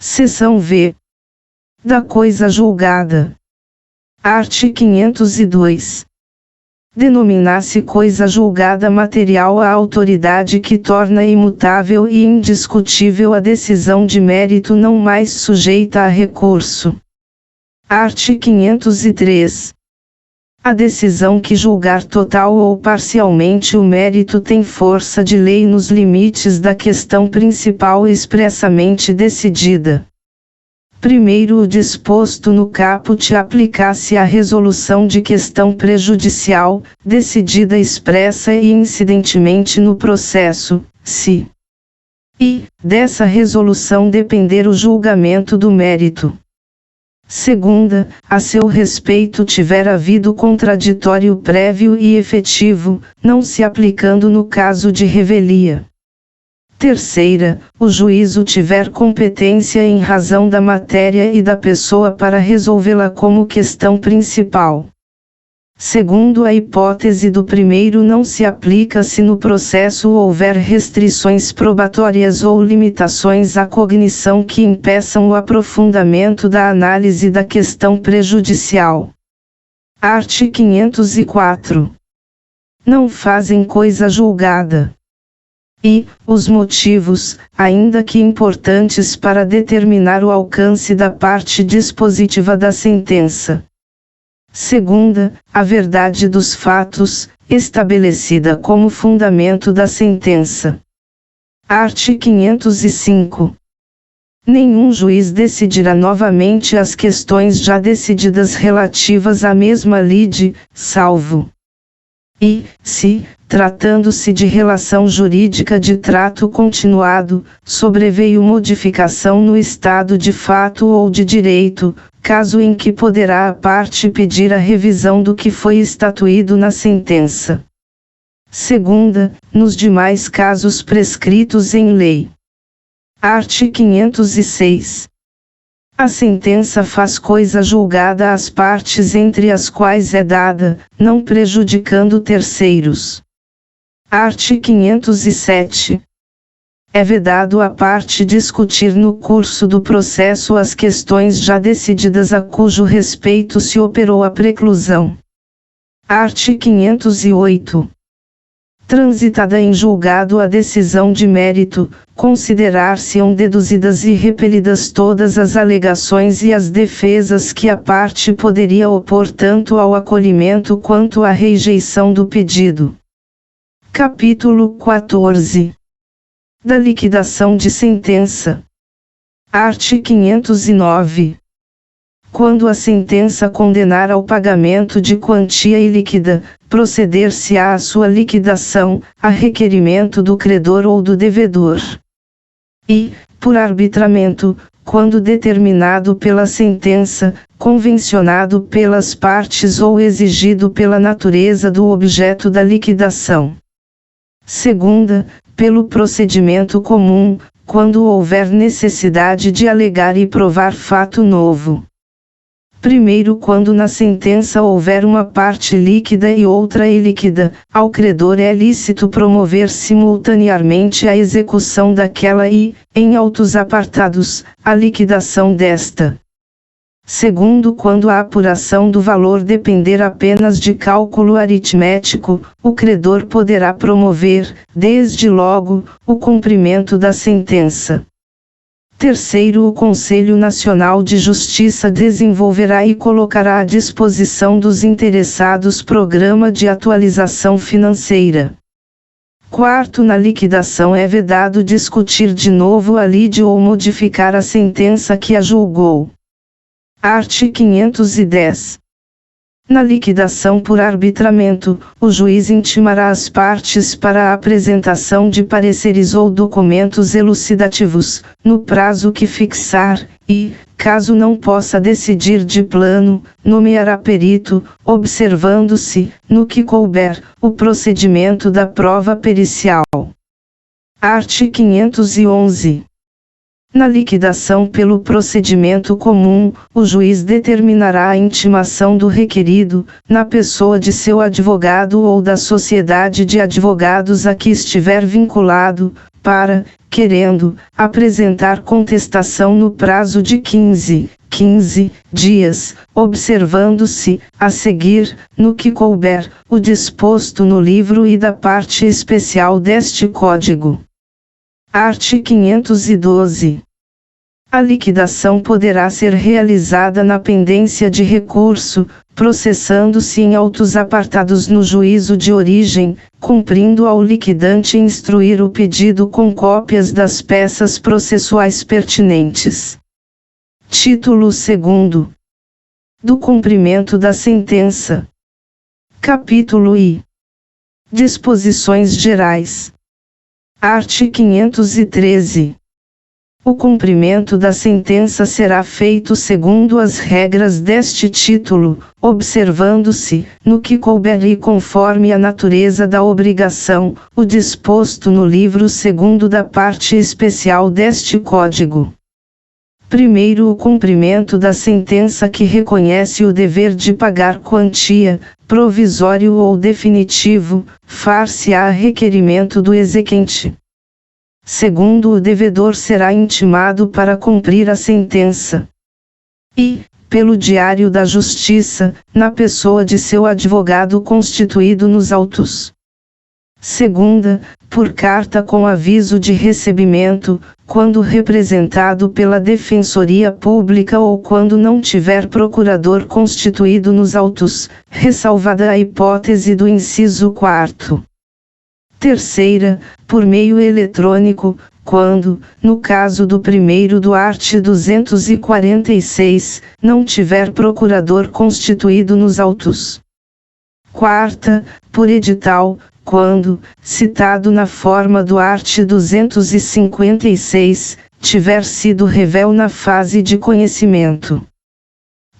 Seção V. Da coisa julgada. Art. 502. Denominar-se coisa julgada material a autoridade que torna imutável e indiscutível a decisão de mérito não mais sujeita a recurso. Art. 503. A decisão que julgar total ou parcialmente o mérito tem força de lei nos limites da questão principal expressamente decidida. Primeiro, o disposto no caput aplicar-se à resolução de questão prejudicial, decidida expressa e incidentemente no processo, se e, dessa resolução depender o julgamento do mérito. Segunda, a seu respeito tiver havido contraditório prévio e efetivo, não se aplicando no caso de revelia. Terceira, o juízo tiver competência em razão da matéria e da pessoa para resolvê-la como questão principal. Segundo a hipótese do primeiro não se aplica se no processo houver restrições probatórias ou limitações à cognição que impeçam o aprofundamento da análise da questão prejudicial. Art. 504. Não fazem coisa julgada. E, os motivos, ainda que importantes para determinar o alcance da parte dispositiva da sentença. Segunda, a verdade dos fatos, estabelecida como fundamento da sentença. Art. 505. Nenhum juiz decidirá novamente as questões já decididas relativas à mesma lide, salvo e, se, tratando-se de relação jurídica de trato continuado, sobreveio modificação no estado de fato ou de direito, caso em que poderá a parte pedir a revisão do que foi estatuído na sentença. Segunda, nos demais casos prescritos em lei. Art. 506. A sentença faz coisa julgada às partes entre as quais é dada, não prejudicando terceiros. Art. 507. É vedado à parte discutir no curso do processo as questões já decididas a cujo respeito se operou a preclusão. Art. 508. Transitada em julgado a decisão de mérito, considerar-se-ão deduzidas e repelidas todas as alegações e as defesas que a parte poderia opor tanto ao acolhimento quanto à rejeição do pedido. Capítulo 14. Da liquidação de sentença. Art. 509. Quando a sentença condenar ao pagamento de quantia ilíquida, proceder-se-á à sua liquidação, a requerimento do credor ou do devedor. E, por arbitramento, quando determinado pela sentença, convencionado pelas partes ou exigido pela natureza do objeto da liquidação. Segunda, pelo procedimento comum, quando houver necessidade de alegar e provar fato novo. Primeiro, quando na sentença houver uma parte líquida e outra ilíquida, ao credor é lícito promover simultaneamente a execução daquela e, em autos apartados, a liquidação desta. Segundo, quando a apuração do valor depender apenas de cálculo aritmético, o credor poderá promover, desde logo, o cumprimento da sentença. Terceiro, o Conselho Nacional de Justiça desenvolverá e colocará à disposição dos interessados programa de atualização financeira. Quarto, na liquidação é vedado discutir de novo a lide ou modificar a sentença que a julgou. Art. 510. Na liquidação por arbitramento, o juiz intimará as partes para a apresentação de pareceres ou documentos elucidativos, no prazo que fixar, e, caso não possa decidir de plano, nomeará perito, observando-se, no que couber, o procedimento da prova pericial. Art. 511. Na liquidação pelo procedimento comum, o juiz determinará a intimação do requerido, na pessoa de seu advogado ou da sociedade de advogados a que estiver vinculado, para, querendo apresentar contestação no prazo de 15 dias, observando-se, a seguir, no que couber, o disposto no livro e da parte especial deste Código. Art. 512. A liquidação poderá ser realizada na pendência de recurso, processando-se em autos apartados no juízo de origem, cumprindo ao liquidante instruir o pedido com cópias das peças processuais pertinentes. Título 2. Do cumprimento da sentença. Capítulo I. Disposições gerais. Art. 513. O cumprimento da sentença será feito segundo as regras deste título, observando-se, no que couber e conforme a natureza da obrigação, o disposto no livro 2º da parte especial deste Código. Primeiro, o cumprimento da sentença que reconhece o dever de pagar quantia, provisório ou definitivo, far-se-á a requerimento do exequente. Segundo, o devedor será intimado para cumprir a sentença. E, pelo Diário da Justiça, na pessoa de seu advogado constituído nos autos. Segunda, por carta com aviso de recebimento, quando representado pela Defensoria Pública ou quando não tiver procurador constituído nos autos, ressalvada a hipótese do inciso 4º. Terceira, por meio eletrônico, quando, no caso do primeiro do art. 246, não tiver procurador constituído nos autos. Quarta, por edital, quando, citado na forma do art. 256, tiver sido revel na fase de conhecimento.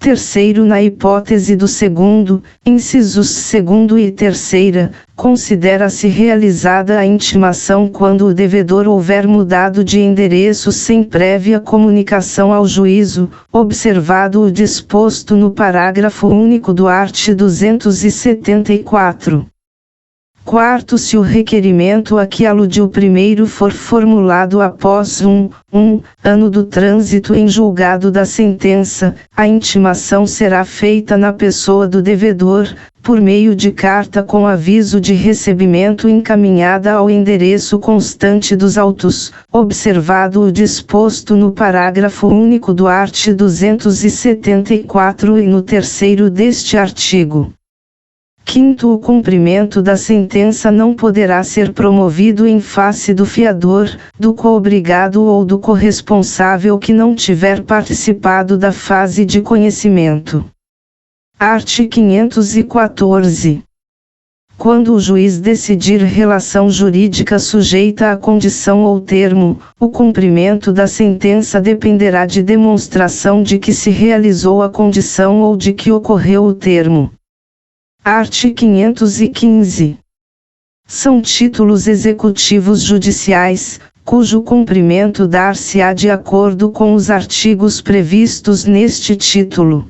Terceiro, na hipótese do segundo, incisos 2º e 3ª, considera-se realizada a intimação quando o devedor houver mudado de endereço sem prévia comunicação ao juízo, observado o disposto no parágrafo único do art. 274. Quarto, se o requerimento a que alude o primeiro for formulado após um ano do trânsito em julgado da sentença, a intimação será feita na pessoa do devedor, por meio de carta com aviso de recebimento encaminhada ao endereço constante dos autos, observado o disposto no parágrafo único do art. 274 e no 3º deste artigo. Quinto, o cumprimento da sentença não poderá ser promovido em face do fiador, do coobrigado ou do corresponsável que não tiver participado da fase de conhecimento. Art. 514. Quando o juiz decidir relação jurídica sujeita a condição ou termo, o cumprimento da sentença dependerá de demonstração de que se realizou a condição ou de que ocorreu o termo. Art. 515. São títulos executivos judiciais, cujo cumprimento dar-se-á de acordo com os artigos previstos neste título.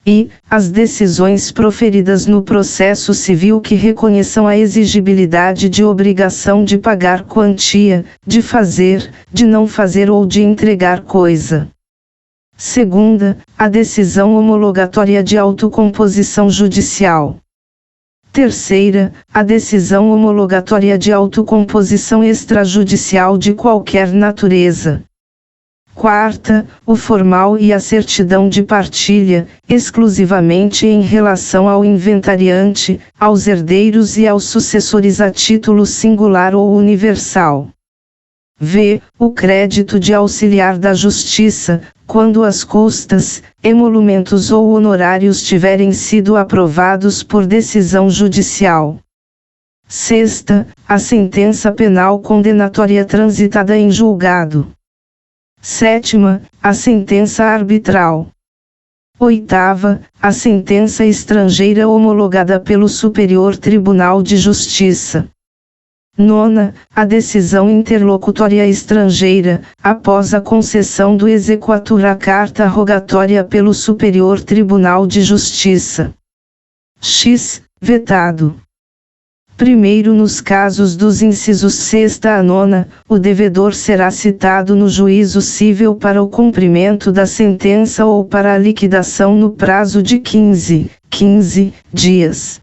E, as decisões proferidas no processo civil que reconheçam a exigibilidade de obrigação de pagar quantia, de fazer, de não fazer ou de entregar coisa. Segunda, a decisão homologatória de autocomposição judicial. Terceira, a decisão homologatória de autocomposição extrajudicial de qualquer natureza. Quarta, o formal e a certidão de partilha, exclusivamente em relação ao inventariante, aos herdeiros e aos sucessores a título singular ou universal. V. O crédito de auxiliar da justiça, quando as custas, emolumentos ou honorários tiverem sido aprovados por decisão judicial. Sexta, a sentença penal condenatória transitada em julgado. Sétima, a sentença arbitral. Oitava, a sentença estrangeira homologada pelo Superior Tribunal de Justiça. Nona, a decisão interlocutória estrangeira, após a concessão do exequatur à carta rogatória pelo Superior Tribunal de Justiça. X. Vetado. Primeiro, nos casos dos incisos 6 a 9, o devedor será citado no juízo civil para o cumprimento da sentença ou para a liquidação no prazo de 15 dias.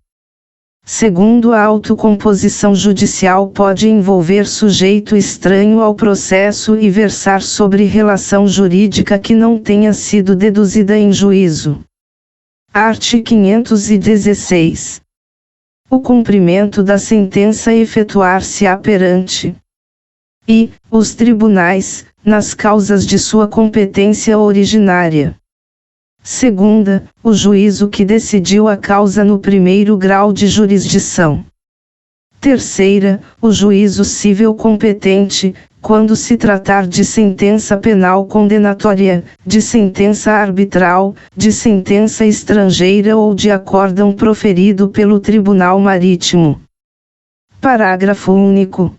Segundo, a autocomposição judicial pode envolver sujeito estranho ao processo e versar sobre relação jurídica que não tenha sido deduzida em juízo. Art. 516. O cumprimento da sentença efetuar-se-á perante os tribunais, nas causas de sua competência originária. Segunda, o juízo que decidiu a causa no primeiro grau de jurisdição. Terceira, o juízo civil competente, quando se tratar de sentença penal condenatória, de sentença arbitral, de sentença estrangeira ou de acórdão proferido pelo Tribunal Marítimo. Parágrafo único.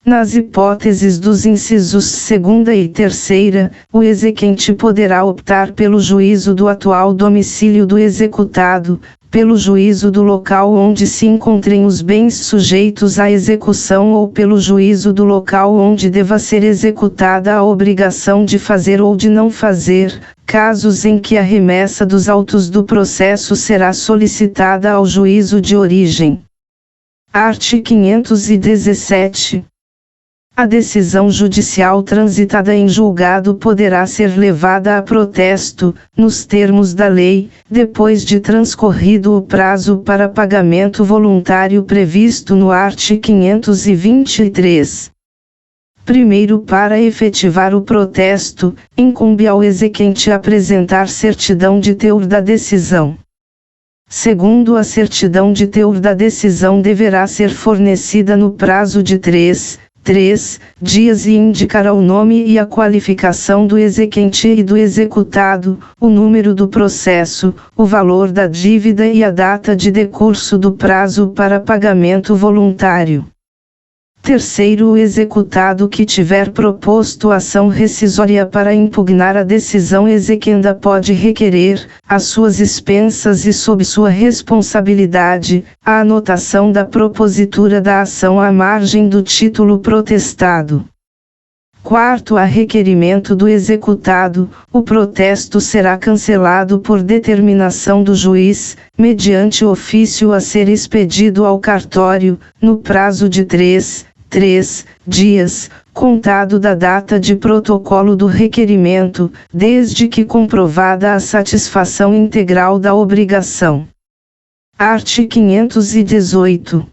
Nas hipóteses dos incisos 2ª e 3ª, o exequente poderá optar pelo juízo do atual domicílio do executado, pelo juízo do local onde se encontrem os bens sujeitos à execução ou pelo juízo do local onde deva ser executada a obrigação de fazer ou de não fazer, casos em que a remessa dos autos do processo será solicitada ao juízo de origem. Art. 517. A decisão judicial transitada em julgado poderá ser levada a protesto, nos termos da lei, depois de transcorrido o prazo para pagamento voluntário previsto no art. 523. Primeiro, para efetivar o protesto, incumbe ao exequente apresentar certidão de teor da decisão. Segundo, a certidão de teor da decisão deverá ser fornecida no prazo de 3 dias e indicará o nome e a qualificação do exequente e do executado, o número do processo, o valor da dívida e a data de decurso do prazo para pagamento voluntário. Terceiro, o executado que tiver proposto ação rescisória para impugnar a decisão exequenda pode requerer, às suas expensas e sob sua responsabilidade, a anotação da propositura da ação à margem do título protestado. Quarto, a requerimento do executado, o protesto será cancelado por determinação do juiz, mediante ofício a ser expedido ao cartório, no prazo de 3 dias, contado da data de protocolo do requerimento, desde que comprovada a satisfação integral da obrigação. Art. 518.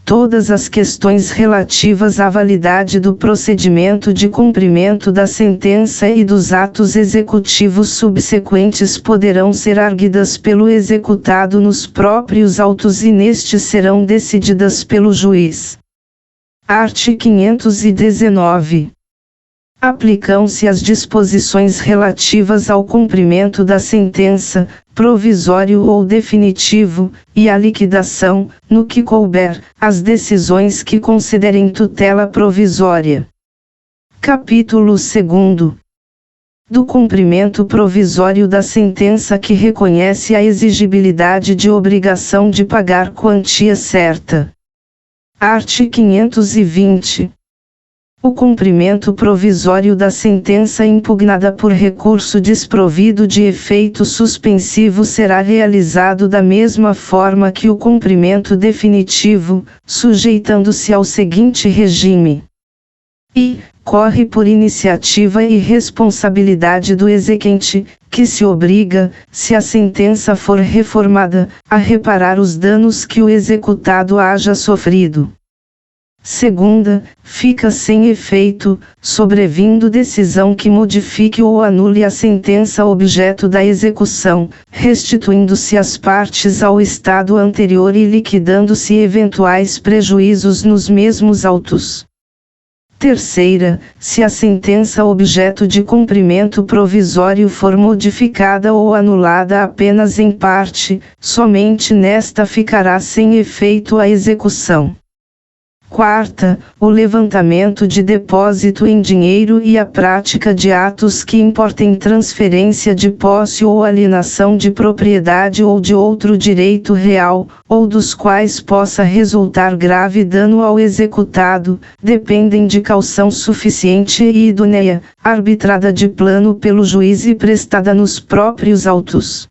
Todas as questões relativas à validade do procedimento de cumprimento da sentença e dos atos executivos subsequentes poderão ser arguidas pelo executado nos próprios autos e nestes serão decididas pelo juiz. Art. 519. Aplicam-se as disposições relativas ao cumprimento da sentença, provisório ou definitivo, e à liquidação, no que couber, as decisões que considerem tutela provisória. Capítulo 2. Do cumprimento provisório da sentença que reconhece a exigibilidade de obrigação de pagar quantia certa. Art. 520. O cumprimento provisório da sentença impugnada por recurso desprovido de efeito suspensivo será realizado da mesma forma que o cumprimento definitivo, sujeitando-se ao seguinte regime. Corre por iniciativa e responsabilidade do exequente, que se obriga, se a sentença for reformada, a reparar os danos que o executado haja sofrido. Segunda, fica sem efeito, sobrevindo decisão que modifique ou anule a sentença objeto da execução, restituindo-se as partes ao estado anterior e liquidando-se eventuais prejuízos nos mesmos autos. Terceira, se a sentença objeto de cumprimento provisório for modificada ou anulada apenas em parte, somente nesta ficará sem efeito a execução. Quarta, o levantamento de depósito em dinheiro e a prática de atos que importem transferência de posse ou alienação de propriedade ou de outro direito real, ou dos quais possa resultar grave dano ao executado, dependem de caução suficiente e idônea, arbitrada de plano pelo juiz e prestada nos próprios autos.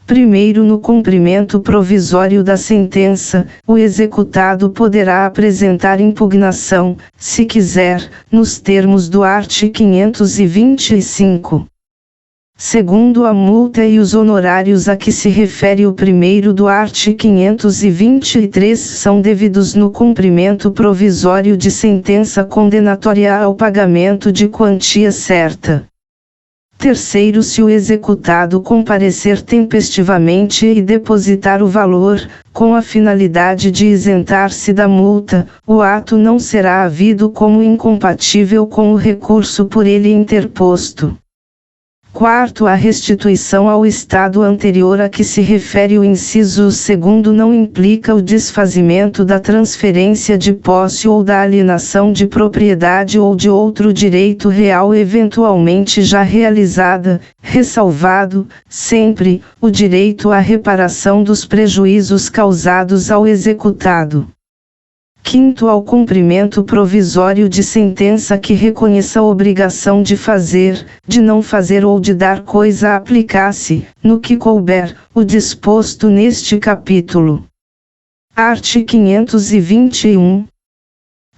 Primeiro, no cumprimento provisório da sentença, o executado poderá apresentar impugnação, se quiser, nos termos do art. 525. Segundo, a multa e os honorários a que se refere o primeiro do art. 523 são devidos no cumprimento provisório de sentença condenatória ao pagamento de quantia certa. Terceiro, se o executado comparecer tempestivamente e depositar o valor, com a finalidade de isentar-se da multa, o ato não será havido como incompatível com o recurso por ele interposto. Quarto, a restituição ao estado anterior a que se refere o inciso 2 não implica o desfazimento da transferência de posse ou da alienação de propriedade ou de outro direito real eventualmente já realizada, ressalvado, sempre, o direito à reparação dos prejuízos causados ao executado. Quinto, ao cumprimento provisório de sentença que reconheça a obrigação de fazer, de não fazer ou de dar coisa a aplicar-se, no que couber, o disposto neste capítulo. Art. 521.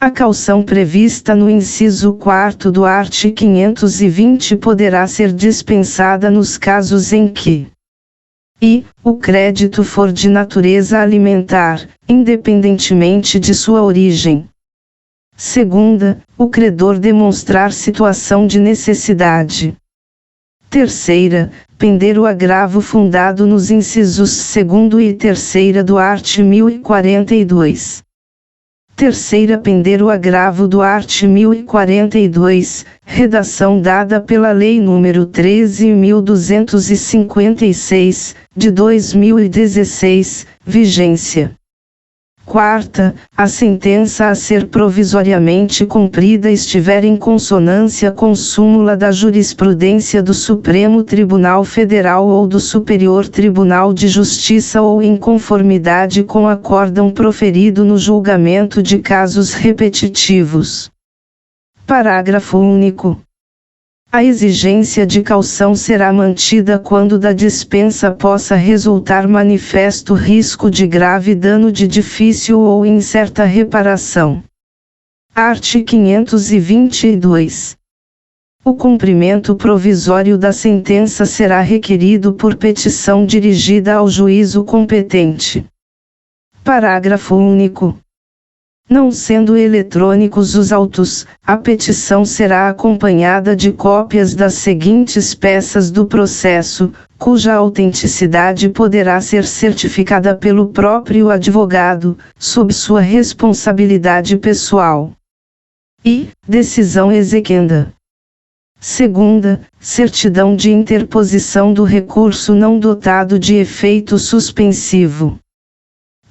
A caução prevista no inciso 4º do art. 520 poderá ser dispensada nos casos em que o crédito for de natureza alimentar, independentemente de sua origem. Segunda, o credor demonstrar situação de necessidade. Terceira, pender o agravo fundado nos incisos 2º e 3º do art. 1042. Terceira, pender o agravo do art. 1042, redação dada pela Lei nº 13.256, de 2016, vigência. Quarta, a sentença a ser provisoriamente cumprida estiver em consonância com súmula da jurisprudência do Supremo Tribunal Federal ou do Superior Tribunal de Justiça ou em conformidade com acórdão proferido no julgamento de casos repetitivos. Parágrafo único. A exigência de caução será mantida quando da dispensa possa resultar manifesto risco de grave dano de difícil ou incerta reparação. Art. 522. O cumprimento provisório da sentença será requerido por petição dirigida ao juízo competente. Parágrafo único. Não sendo eletrônicos os autos, a petição será acompanhada de cópias das seguintes peças do processo, cuja autenticidade poderá ser certificada pelo próprio advogado, sob sua responsabilidade pessoal. Decisão exequenda. Segunda, certidão de interposição do recurso não dotado de efeito suspensivo.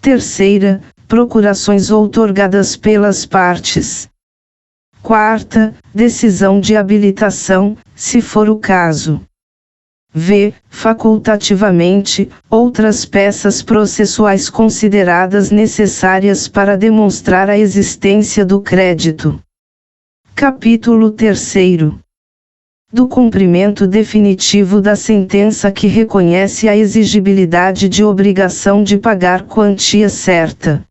Terceira, procurações outorgadas pelas partes. Quarta, decisão de habilitação, se for o caso. Facultativamente, outras peças processuais consideradas necessárias para demonstrar a existência do crédito. Capítulo 3º. Do cumprimento definitivo da sentença que reconhece a exigibilidade de obrigação de pagar quantia certa.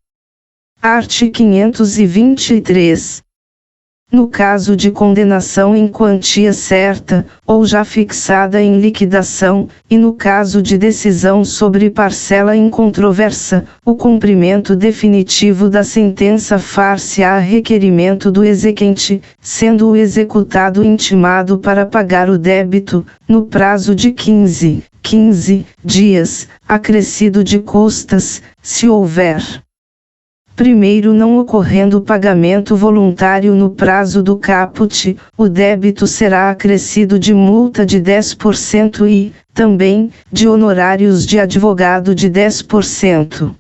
Art. 523. No caso de condenação em quantia certa, ou já fixada em liquidação, e no caso de decisão sobre parcela incontroversa, o cumprimento definitivo da sentença far-se-á a requerimento do exequente, sendo o executado intimado para pagar o débito, no prazo de 15 dias, acrescido de custas, se houver. Primeiro, não ocorrendo pagamento voluntário no prazo do caput, o débito será acrescido de multa de 10% e, também, de honorários de advogado de 10%.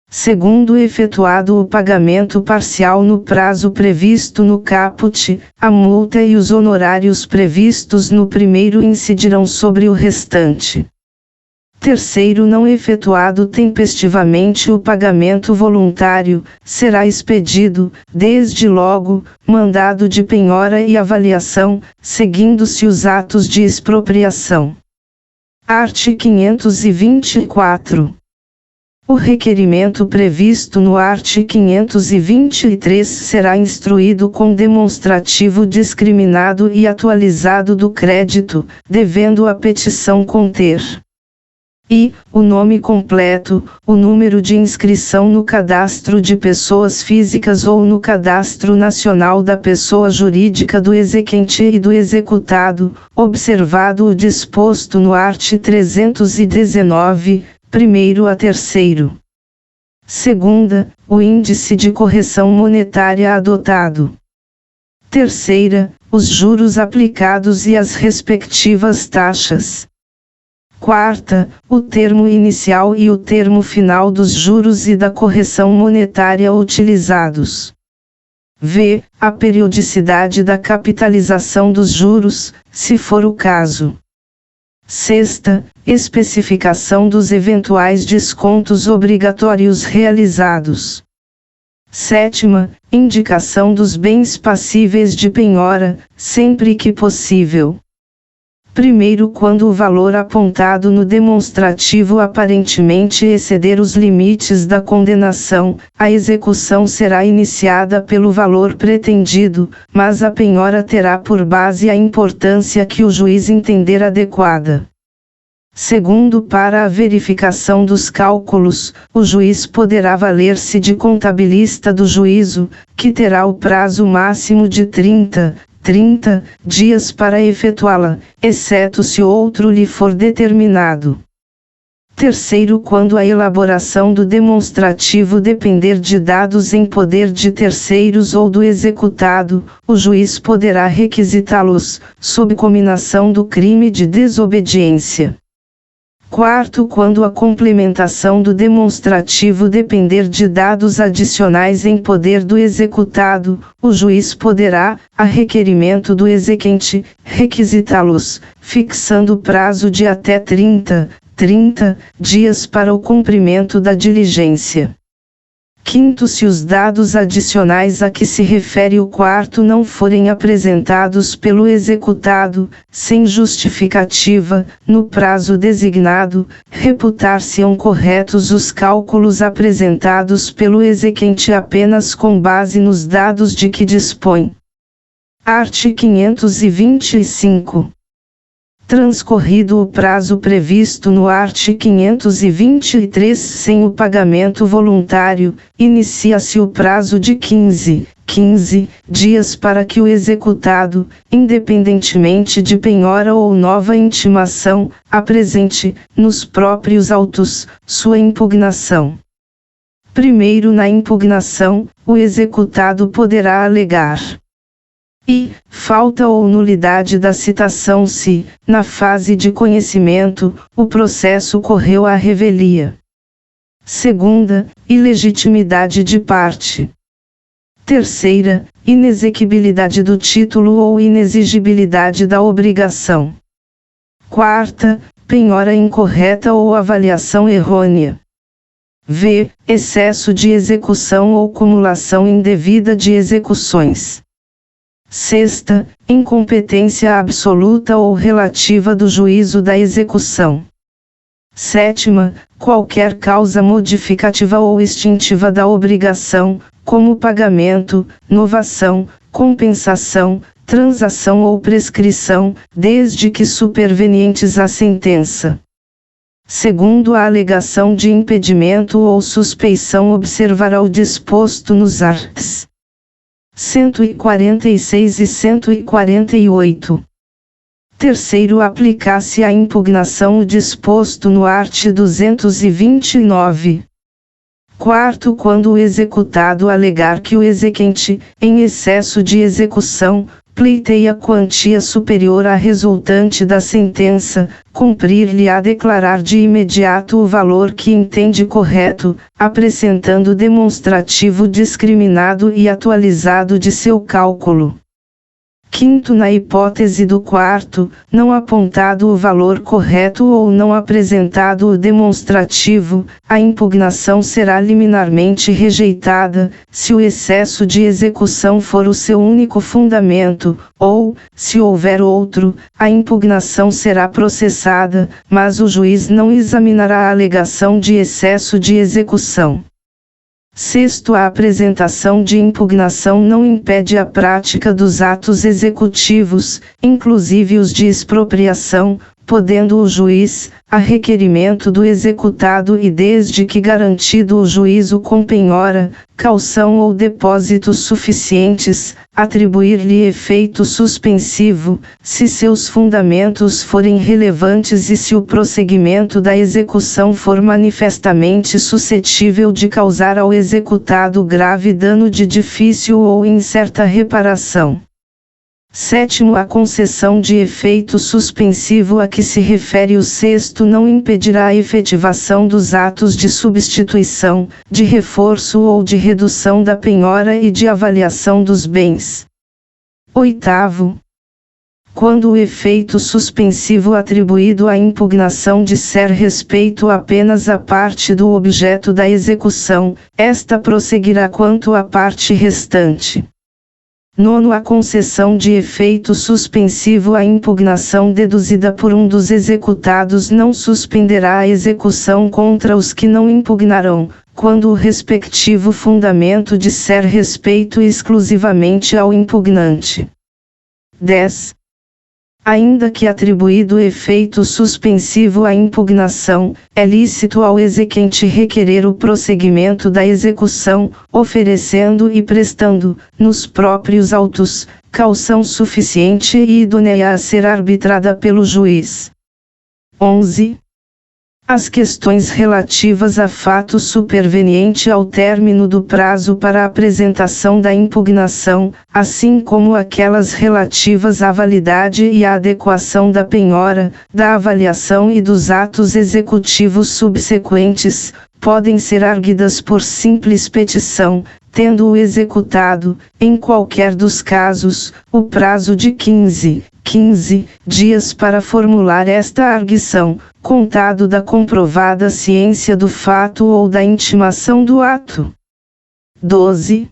Segundo, efetuado o pagamento parcial no prazo previsto no caput, a multa e os honorários previstos no primeiro incidirão sobre o restante. Terceiro, não efetuado tempestivamente o pagamento voluntário, será expedido, desde logo, mandado de penhora e avaliação, seguindo-se os atos de expropriação. Art. 524. O requerimento previsto no art. 523 será instruído com demonstrativo discriminado e atualizado do crédito, devendo a petição conter i. O nome completo, o número de inscrição no cadastro de pessoas físicas ou no cadastro nacional da pessoa jurídica do exequente e do executado, observado o disposto no art. 319, primeiro a terceiro. Segunda, o índice de correção monetária adotado. Terceira, os juros aplicados e as respectivas taxas. Quarta, o termo inicial e o termo final dos juros e da correção monetária utilizados. V. A periodicidade da capitalização dos juros, se for o caso. Sexta, especificação dos eventuais descontos obrigatórios realizados. Sétima, indicação dos bens passíveis de penhora, sempre que possível. Primeiro, quando o valor apontado no demonstrativo aparentemente exceder os limites da condenação, a execução será iniciada pelo valor pretendido, mas a penhora terá por base a importância que o juiz entender adequada. Segundo, para a verificação dos cálculos, o juiz poderá valer-se de contabilista do juízo, que terá o prazo máximo de 30 dias para efetuá-la, exceto se outro lhe for determinado. Terceiro, quando a elaboração do demonstrativo depender de dados em poder de terceiros ou do executado, o juiz poderá requisitá-los, sob cominação do crime de desobediência. Quarto, quando a complementação do demonstrativo depender de dados adicionais em poder do executado, o juiz poderá, a requerimento do exequente, requisitá-los, fixando prazo de até 30 dias para o cumprimento da diligência. Quinto, se os dados adicionais a que se refere o quarto não forem apresentados pelo executado, sem justificativa, no prazo designado, reputar-se-ão corretos os cálculos apresentados pelo exequente apenas com base nos dados de que dispõe. Art. 525. Transcorrido o prazo previsto no art. 523 sem o pagamento voluntário, inicia-se o prazo de 15 dias para que o executado, independentemente de penhora ou nova intimação, apresente, nos próprios autos, sua impugnação. Primeiro, na impugnação, o executado poderá alegar i. Falta ou nulidade da citação se, na fase de conhecimento, o processo correu à revelia. Segunda, ilegitimidade de parte. Terceira, inexequibilidade do título ou inexigibilidade da obrigação. Quarta, penhora incorreta ou avaliação errônea. V. Excesso de execução ou cumulação indevida de execuções. Sexta, incompetência absoluta ou relativa do juízo da execução. Sétima, qualquer causa modificativa ou extintiva da obrigação, como pagamento, novação, compensação, transação ou prescrição, desde que supervenientes à sentença. Segundo, a alegação de impedimento ou suspeição observará o disposto nos arts. 146 e 148. Terceiro, aplicar-se à impugnação o disposto no art. 229. Quarto, quando o executado alegar que o exequente, em excesso de execução, pleiteia quantia superior à resultante da sentença, cumprir-lhe-á declarar de imediato o valor que entende correto, apresentando demonstrativo discriminado e atualizado de seu cálculo. Quinto, na hipótese do quarto, não apontado o valor correto ou não apresentado o demonstrativo, a impugnação será liminarmente rejeitada, se o excesso de execução for o seu único fundamento, ou, se houver outro, a impugnação será processada, mas o juiz não examinará a alegação de excesso de execução. Sexto, a apresentação de impugnação não impede a prática dos atos executivos, inclusive os de expropriação, podendo o juiz, a requerimento do executado e desde que garantido o juízo com penhora, caução ou depósitos suficientes, atribuir-lhe efeito suspensivo, se seus fundamentos forem relevantes e se o prosseguimento da execução for manifestamente suscetível de causar ao executado grave dano de difícil ou incerta reparação. Sétimo, a concessão de efeito suspensivo a que se refere o sexto não impedirá a efetivação dos atos de substituição, de reforço ou de redução da penhora e de avaliação dos bens. Oitavo, quando o efeito suspensivo atribuído à impugnação disser respeito apenas à parte do objeto da execução, esta prosseguirá quanto à parte restante. Nono, a concessão de efeito suspensivo à impugnação deduzida por um dos executados não suspenderá a execução contra os que não impugnarão, quando o respectivo fundamento disser respeito exclusivamente ao impugnante. 10. Ainda que atribuído efeito suspensivo à impugnação, é lícito ao exequente requerer o prosseguimento da execução, oferecendo e prestando, nos próprios autos, caução suficiente e idônea a ser arbitrada pelo juiz. 11. As questões relativas a fato superveniente ao término do prazo para a apresentação da impugnação, assim como aquelas relativas à validade e à adequação da penhora, da avaliação e dos atos executivos subsequentes, podem ser arguidas por simples petição, tendo o executado, em qualquer dos casos, o prazo de 15 dias para formular esta arguição, contado da comprovada ciência do fato ou da intimação do ato. 12.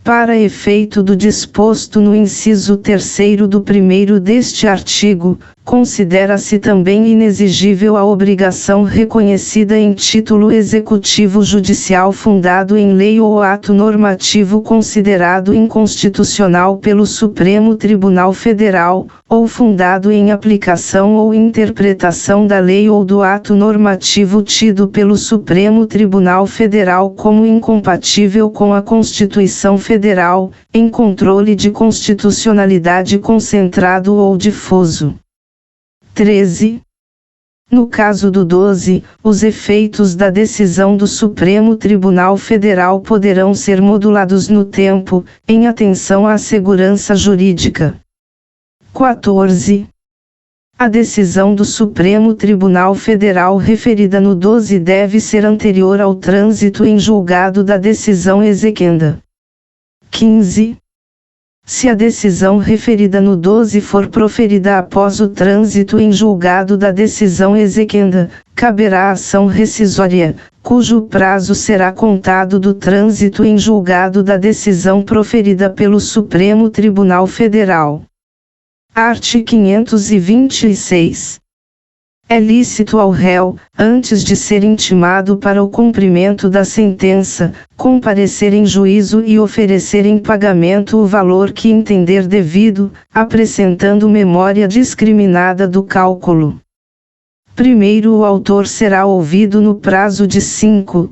Para efeito do disposto no inciso 3º do 1º deste artigo, considera-se também inexigível a obrigação reconhecida em título executivo judicial fundado em lei ou ato normativo considerado inconstitucional pelo Supremo Tribunal Federal, ou fundado em aplicação ou interpretação da lei ou do ato normativo tido pelo Supremo Tribunal Federal como incompatível com a Constituição Federal, em controle de constitucionalidade concentrado ou difuso. 13. No caso do 12, os efeitos da decisão do Supremo Tribunal Federal poderão ser modulados no tempo, em atenção à segurança jurídica. 14. A decisão do Supremo Tribunal Federal referida no 12 deve ser anterior ao trânsito em julgado da decisão exequenda. 15. Se a decisão referida no 12 for proferida após o trânsito em julgado da decisão exequenda, caberá ação rescisória, cujo prazo será contado do trânsito em julgado da decisão proferida pelo Supremo Tribunal Federal. Art. 526. É lícito ao réu, antes de ser intimado para o cumprimento da sentença, comparecer em juízo e oferecer em pagamento o valor que entender devido, apresentando memória discriminada do cálculo. Primeiro, o autor será ouvido no prazo de 5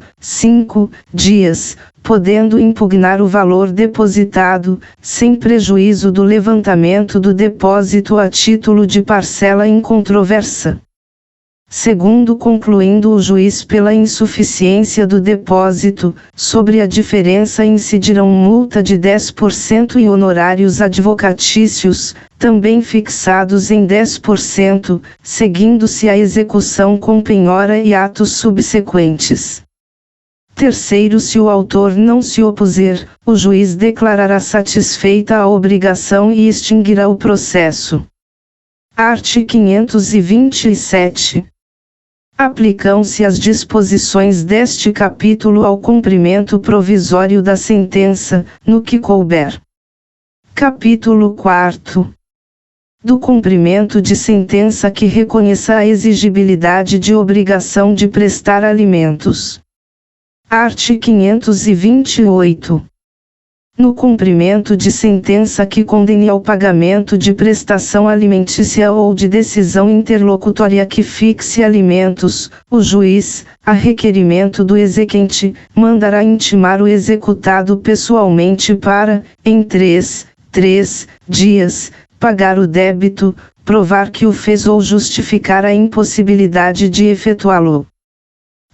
dias, podendo impugnar o valor depositado, sem prejuízo do levantamento do depósito a título de parcela incontroversa. Segundo, concluindo o juiz pela insuficiência do depósito, sobre a diferença incidirão multa de 10% e honorários advocatícios, também fixados em 10%, seguindo-se a execução com penhora e atos subsequentes. Terceiro, se o autor não se opuser, o juiz declarará satisfeita a obrigação e extinguirá o processo. Art. 527. Aplicam-se as disposições deste capítulo ao cumprimento provisório da sentença, no que couber. Capítulo 4. Do cumprimento de sentença que reconheça a exigibilidade de obrigação de prestar alimentos. Art. 528. No cumprimento de sentença que condene ao pagamento de prestação alimentícia ou de decisão interlocutória que fixe alimentos, o juiz, a requerimento do exequente, mandará intimar o executado pessoalmente para, em 3 dias, pagar o débito, provar que o fez ou justificar a impossibilidade de efetuá-lo.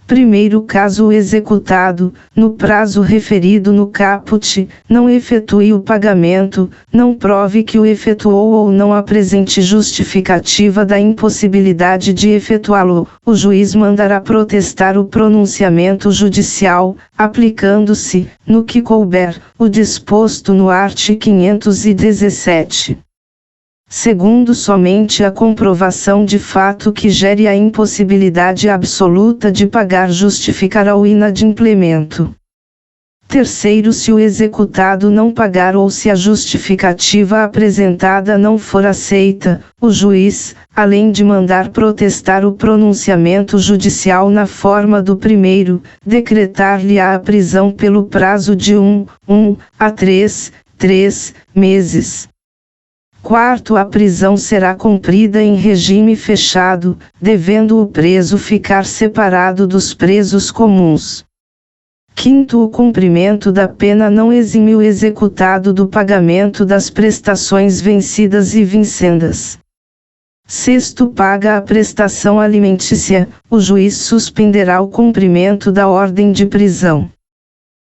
Primeiro, caso o executado, no prazo referido no caput, não efetue o pagamento, não prove que o efetuou ou não apresente justificativa da impossibilidade de efetuá-lo, o juiz mandará protestar o pronunciamento judicial, aplicando-se, no que couber, o disposto no art. 517. Segundo, somente a comprovação de fato que gere a impossibilidade absoluta de pagar justificará o inadimplemento. Terceiro, se o executado não pagar ou se a justificativa apresentada não for aceita, o juiz, além de mandar protestar o pronunciamento judicial na forma do primeiro, decretar-lhe a prisão pelo prazo de 1 a 3 meses. Quarto, a prisão será cumprida em regime fechado, devendo o preso ficar separado dos presos comuns. Quinto, o cumprimento da pena não exime o executado do pagamento das prestações vencidas e vincendas. Sexto, paga a prestação alimentícia, o juiz suspenderá o cumprimento da ordem de prisão.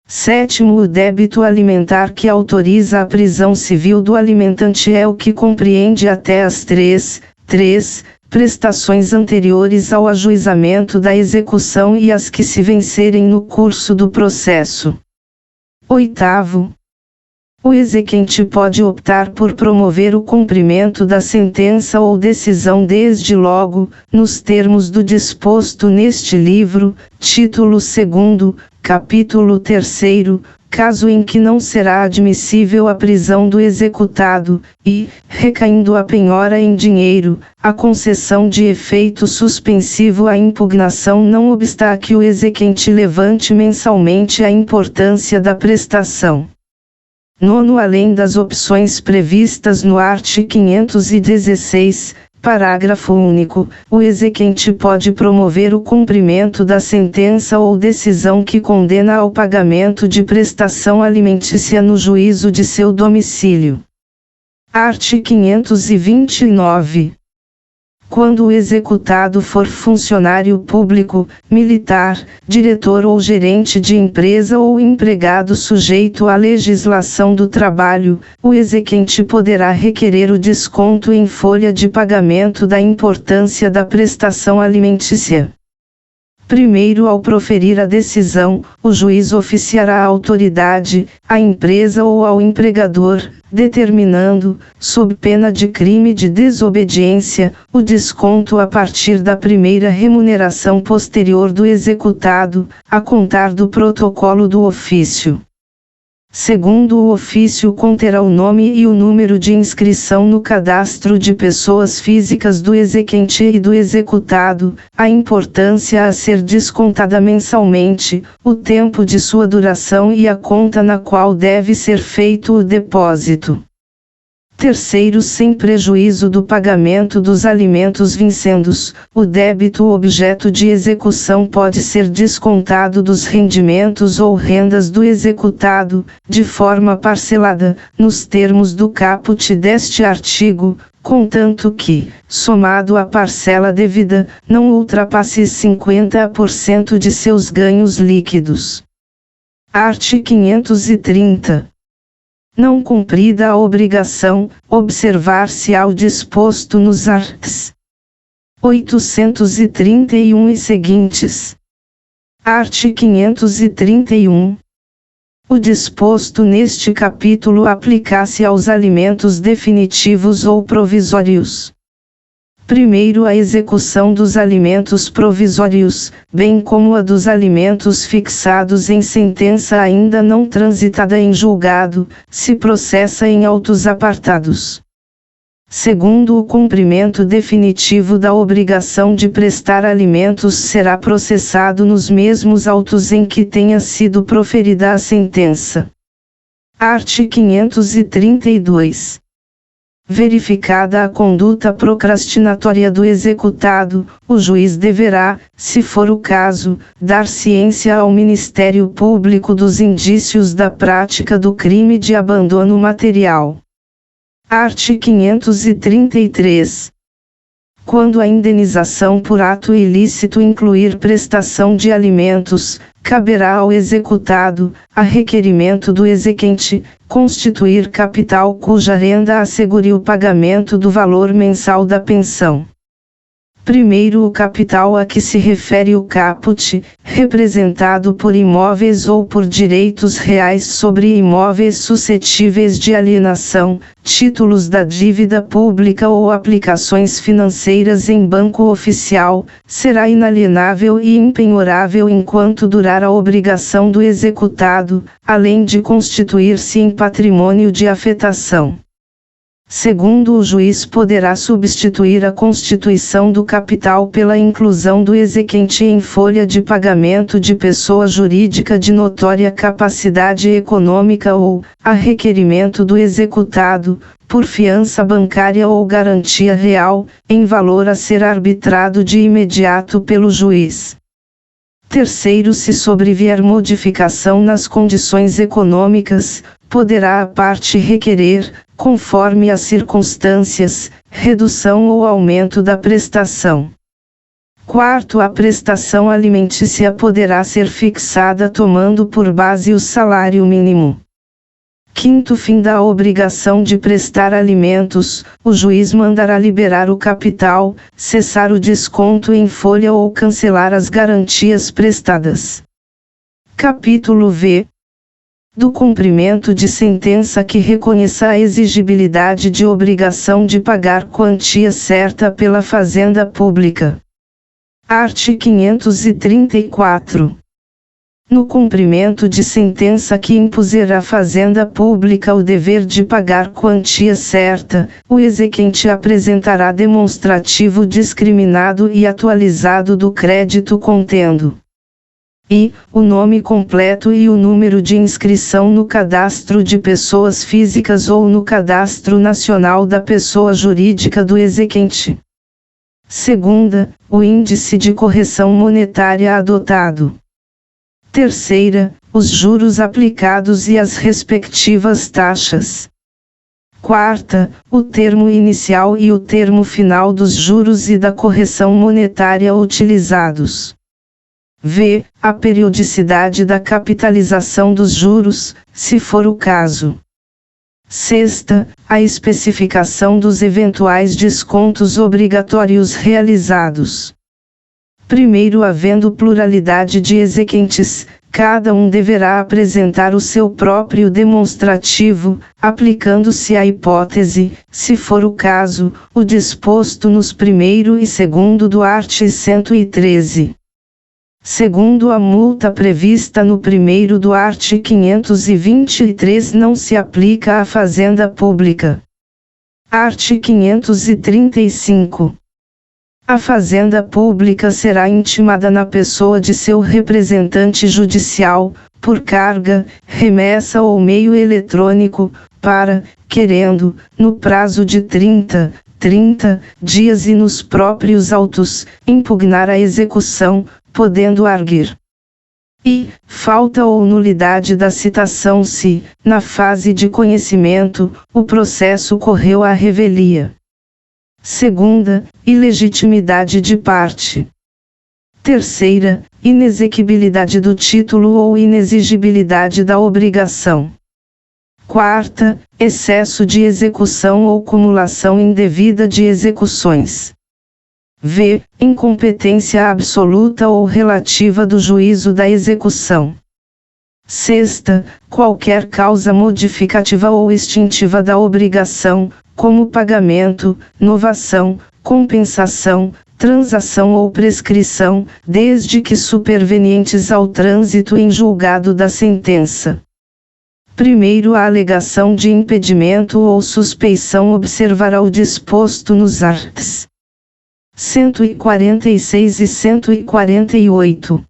Sétimo, o débito alimentar que autoriza a prisão civil do alimentante é o que compreende até as três prestações anteriores ao ajuizamento da execução e as que se vencerem no curso do processo. Oitavo, o exequente pode optar por promover o cumprimento da sentença ou decisão desde logo, nos termos do disposto neste livro, título 2º, capítulo 3º, caso em que não será admissível a prisão do executado, e, recaindo a penhora em dinheiro, a concessão de efeito suspensivo à impugnação não obsta a que o exequente levante mensalmente a importância da prestação. Nono, além das opções previstas no art. 516, parágrafo único, o exequente pode promover o cumprimento da sentença ou decisão que condena ao pagamento de prestação alimentícia no juízo de seu domicílio. Art. 529. Quando o executado for funcionário público, militar, diretor ou gerente de empresa ou empregado sujeito à legislação do trabalho, o exequente poderá requerer o desconto em folha de pagamento da importância da prestação alimentícia. Primeiro, ao proferir a decisão, o juiz oficiará à autoridade, à empresa ou ao empregador, determinando, sob pena de crime de desobediência, o desconto a partir da primeira remuneração posterior do executado, a contar do protocolo do ofício. Segundo, o ofício conterá o nome e o número de inscrição no cadastro de pessoas físicas do exequente e do executado, a importância a ser descontada mensalmente, o tempo de sua duração e a conta na qual deve ser feito o depósito. Terceiro, sem prejuízo do pagamento dos alimentos vincendos, o débito objeto de execução pode ser descontado dos rendimentos ou rendas do executado, de forma parcelada, nos termos do caput deste artigo, contanto que, somado à parcela devida, não ultrapasse 50% de seus ganhos líquidos. Art. 530. Não cumprida a obrigação, observar-se-á o disposto nos arts. 831 e seguintes. Art. 531. O disposto neste capítulo aplica-se aos alimentos definitivos ou provisórios. Primeiro, a execução dos alimentos provisórios, bem como a dos alimentos fixados em sentença ainda não transitada em julgado, se processa em autos apartados. Segundo, o cumprimento definitivo da obrigação de prestar alimentos será processado nos mesmos autos em que tenha sido proferida a sentença. Art. 532. Verificada a conduta procrastinatória do executado, o juiz deverá, se for o caso, dar ciência ao Ministério Público dos indícios da prática do crime de abandono material. Art. 533. Quando a indenização por ato ilícito incluir prestação de alimentos, caberá ao executado, a requerimento do exequente, constituir capital cuja renda assegure o pagamento do valor mensal da pensão. Primeiro, o capital a que se refere o caput, representado por imóveis ou por direitos reais sobre imóveis suscetíveis de alienação, títulos da dívida pública ou aplicações financeiras em banco oficial, será inalienável e impenhorável enquanto durar a obrigação do executado, além de constituir-se em patrimônio de afetação. Segundo, o juiz poderá substituir a constituição do capital pela inclusão do exequente em folha de pagamento de pessoa jurídica de notória capacidade econômica ou, a requerimento do executado, por fiança bancária ou garantia real, em valor a ser arbitrado de imediato pelo juiz. Terceiro, se sobrevier modificação nas condições econômicas, poderá a parte requerer, conforme as circunstâncias, redução ou aumento da prestação. Quarto, a prestação alimentícia poderá ser fixada tomando por base o salário mínimo. Quinto, fim da obrigação de prestar alimentos, o juiz mandará liberar o capital, cessar o desconto em folha ou cancelar as garantias prestadas. Capítulo V. Do cumprimento de sentença que reconheça a exigibilidade de obrigação de pagar quantia certa pela Fazenda Pública. Art. 534. No cumprimento de sentença que impuser à Fazenda Pública o dever de pagar quantia certa, o exequente apresentará demonstrativo discriminado e atualizado do crédito contendo e o nome completo e o número de inscrição no Cadastro de Pessoas Físicas ou no Cadastro Nacional da Pessoa Jurídica do exequente. Segunda, o índice de correção monetária adotado. Terceira, os juros aplicados e as respectivas taxas. Quarta, o termo inicial e o termo final dos juros e da correção monetária utilizados. V. A periodicidade da capitalização dos juros, se for o caso. Sexta, a especificação dos eventuais descontos obrigatórios realizados. Primeiro, havendo pluralidade de exequentes, cada um deverá apresentar o seu próprio demonstrativo, aplicando-se à hipótese, se for o caso, o disposto nos primeiro e segundo do art. 113. Segundo, a multa prevista no primeiro do art. 523 não se aplica à Fazenda Pública. Art. 535. A Fazenda Pública será intimada na pessoa de seu representante judicial, por carga, remessa ou meio eletrônico, para, querendo, no prazo de 30 dias e nos próprios autos, impugnar a execução, podendo arguir e falta ou nulidade da citação se, na fase de conhecimento, o processo correu à revelia. Segunda, ilegitimidade de parte. Terceira, inexequibilidade do título ou inexigibilidade da obrigação. Quarta, excesso de execução ou cumulação indevida de execuções. V. Incompetência absoluta ou relativa do juízo da execução. Sexta, qualquer causa modificativa ou extintiva da obrigação, como pagamento, novação, compensação, transação ou prescrição, desde que supervenientes ao trânsito em julgado da sentença. Primeiro, a alegação de impedimento ou suspeição observará o disposto nos arts. 146 e 148.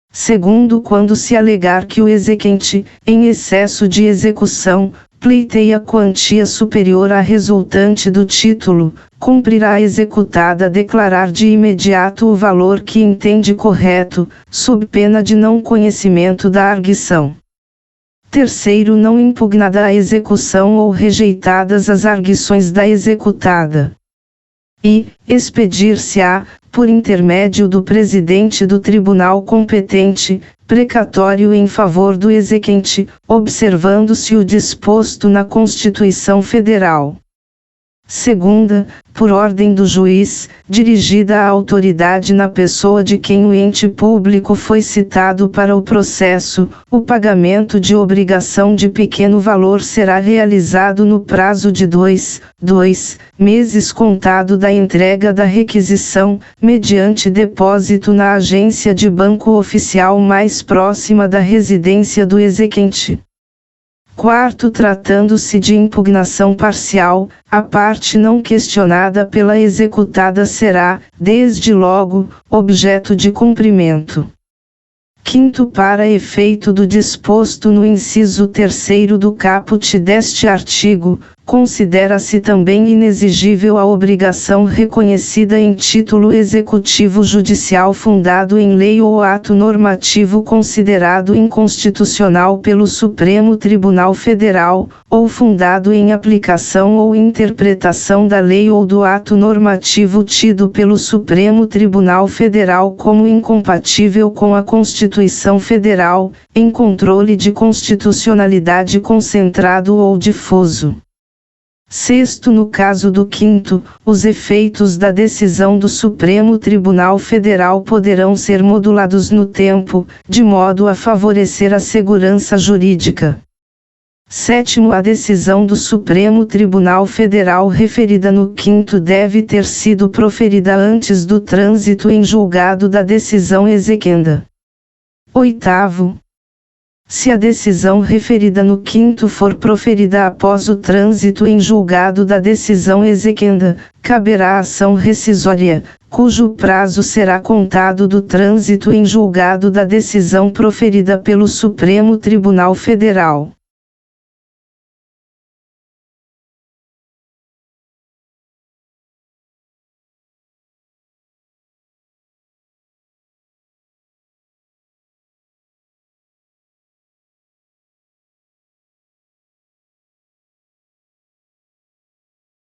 Segundo, quando se alegar que o exequente, em excesso de execução, pleiteia quantia superior à resultante do título, cumprirá a executada declarar de imediato o valor que entende correto, sob pena de não conhecimento da arguição. Terceiro, não impugnada a execução ou rejeitadas as arguições da executada. E, expedir-se-á, por intermédio do presidente do tribunal competente, precatório em favor do exequente, observando-se o disposto na Constituição Federal. Segunda, por ordem do juiz, dirigida à autoridade na pessoa de quem o ente público foi citado para o processo, o pagamento de obrigação de pequeno valor será realizado no prazo de 2 meses contado da entrega da requisição, mediante depósito na agência de banco oficial mais próxima da residência do exequente. Quarto, tratando-se de impugnação parcial, a parte não questionada pela executada será, desde logo, objeto de cumprimento. Quinto, para efeito do disposto no inciso 3º do caput deste artigo, considera-se também inexigível a obrigação reconhecida em título executivo judicial fundado em lei ou ato normativo considerado inconstitucional pelo Supremo Tribunal Federal, ou fundado em aplicação ou interpretação da lei ou do ato normativo tido pelo Supremo Tribunal Federal como incompatível com a Constituição Federal, em controle de constitucionalidade concentrado ou difuso. Sexto, no caso do quinto, os efeitos da decisão do Supremo Tribunal Federal poderão ser modulados no tempo, de modo a favorecer a segurança jurídica. Sétimo, a decisão do Supremo Tribunal Federal referida no quinto deve ter sido proferida antes do trânsito em julgado da decisão exequenda. Oitavo, se a decisão referida no quinto for proferida após o trânsito em julgado da decisão exequenda, caberá ação rescisória, cujo prazo será contado do trânsito em julgado da decisão proferida pelo Supremo Tribunal Federal.